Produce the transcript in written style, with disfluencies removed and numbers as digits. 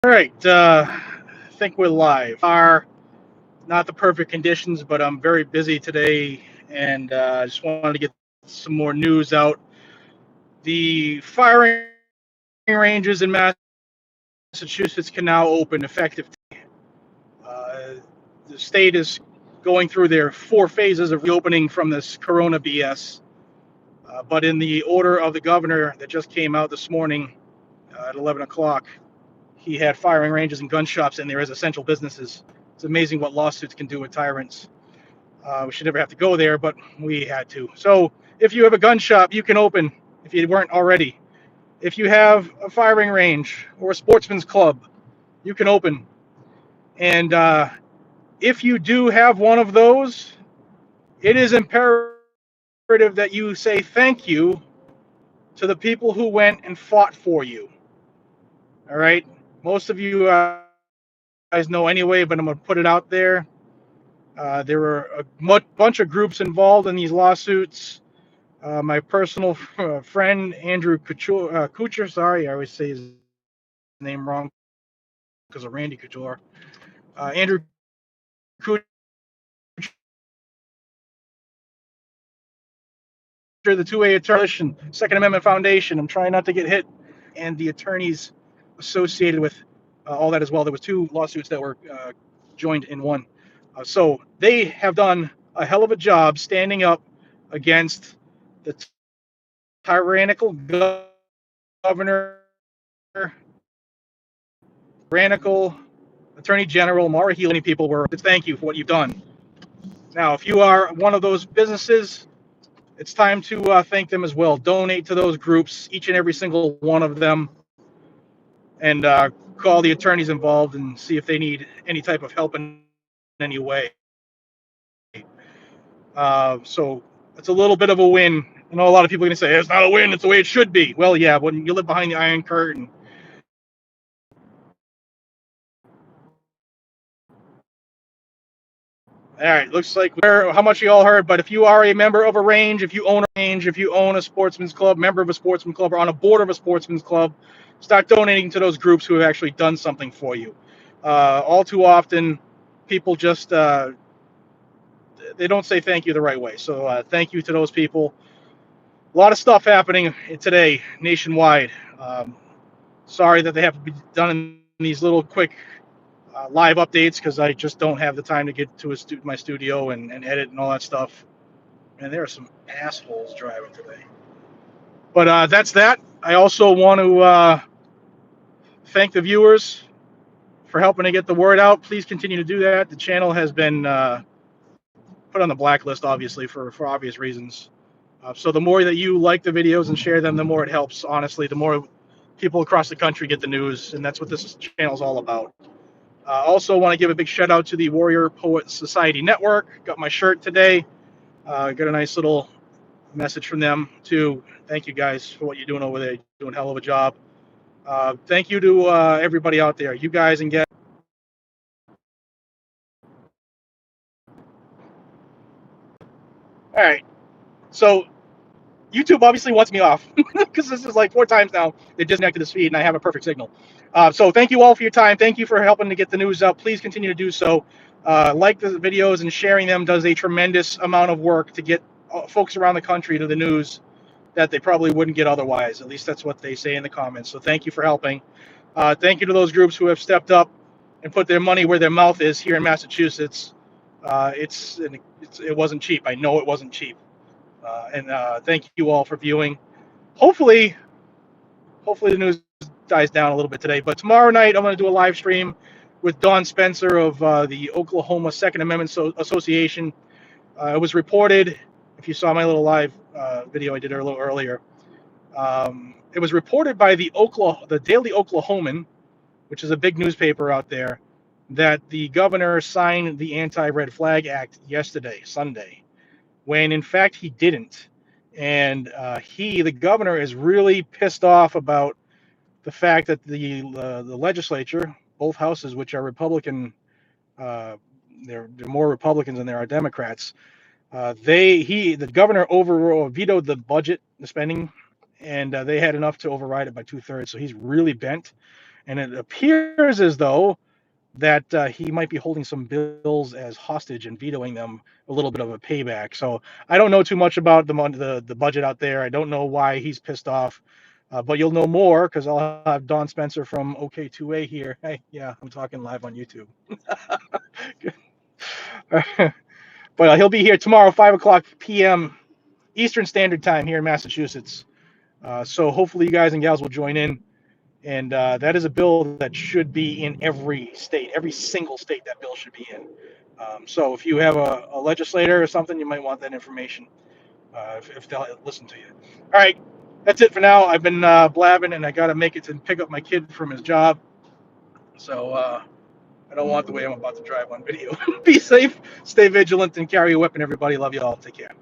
All right, I think we're live. Are not the perfect conditions, but I'm very busy today, and I just wanted to get some more news out. The firing ranges in Massachusetts can now open effective. Uh, the state is going through their 4 phases of reopening from this Corona BS, but in the order of the governor that just came out this morning at 11 o'clock, he had firing ranges and gun shops in there as essential businesses. It's amazing what lawsuits can do with tyrants. We should never have to go there, but we had to. So if you have a gun shop, you can open if you weren't already. If you have a firing range or a sportsman's club, you can open. And if you do have one of those, it is imperative that you say thank you to the people who went and fought for you. All right? Most of you guys know anyway, but I'm going to put it out there. There were a bunch of groups involved in these lawsuits. My personal friend, Andrew Kuchar, sorry, I always say his name wrong because of Randy Couture. Andrew Kuchar, the 2A attorney, Second Amendment Foundation. I'm trying not to get hit. And the attorneys associated with all that as well. There was 2 lawsuits that were joined in one. So they have done a hell of a job standing up against the tyrannical governor, tyrannical Attorney General Maura Healey. People were thank you for what you've done. Now, if you are one of those businesses, it's time to thank them as well. Donate to those groups, each and every single one of them, and call the attorneys involved and see if they need any type of help in any way. So it's a little bit of a win. I know a lot of people are going to say it's not a win; it's the way it should be. Well, yeah, when you live behind the Iron Curtain, all right, looks like how much you all heard, but if you are a member of a range, if you own a range, if you own a sportsman's club, member of a sportsman's club, or on a board of a sportsman's club, start donating to those groups who have actually done something for you. All too often, people just they don't say thank you the right way. So thank you to those people. A lot of stuff happening today nationwide. Sorry that they have to be done in these little quick live updates because I just don't have the time to get to my studio and edit and all that stuff. And there are some assholes driving today. But that's that. I also want to thank the viewers for helping to get the word out. Please continue to do that. The channel has been put on the blacklist, obviously, for obvious reasons. So the more that you like the videos and share them, the more it helps. Honestly, the more people across the country get the news, and that's what this channel is all about. Also, want to give a big shout out to the Warrior Poet Society Network. Got my shirt today. Got a nice little message from them too. Thank you guys for what you're doing over there. You're doing a hell of a job. Thank you to everybody out there. You guys and get. All right. So YouTube obviously wants me off because this is like 4 times now they disconnected this feed and I have a perfect signal. So thank you all for your time. Thank you for helping to get the news out. Please continue to do so. Like the videos and sharing them does a tremendous amount of work to get folks around the country to the news that they probably wouldn't get otherwise. At least that's what they say in the comments. So thank you for helping. Thank you to those groups who have stepped up and put their money where their mouth is here in Massachusetts. It wasn't cheap. I know it wasn't cheap. And thank you all for viewing. Hopefully, hopefully the news dies down a little bit today. But tomorrow night, I'm going to do a live stream with Don Spencer of the Oklahoma Second Amendment Association. It was reported, if you saw my little live video I did a little earlier, it was reported by the Daily Oklahoman, which is a big newspaper out there, that the governor signed the Anti-Red Flag Act yesterday, Sunday, when in fact he didn't. And the governor, is really pissed off about the fact that the legislature, both houses, which are Republican, uh, they're more Republicans than there are Democrats. The governor vetoed the budget, the spending, and they had enough to override it by 2/3. So he's really bent, and it appears as though that he might be holding some bills as hostage and vetoing them, a little bit of a payback. So I don't know too much about the budget out there. I don't know why he's pissed off, but you'll know more because I'll have Don Spencer from OK2A here. Hey, yeah, I'm talking live on YouTube. But he'll be here tomorrow, 5 o'clock p.m. Eastern Standard Time here in Massachusetts. So hopefully you guys and gals will join in. And that is a bill that should be in every state, every single state that bill should be in. So if you have a legislator or something, you might want that information if they'll listen to you. All right, that's it for now. I've been blabbing, and I got to make it to pick up my kid from his job. So I don't want the way I'm about to drive on video. Be safe, stay vigilant, and carry a weapon, everybody. Love you all. Take care.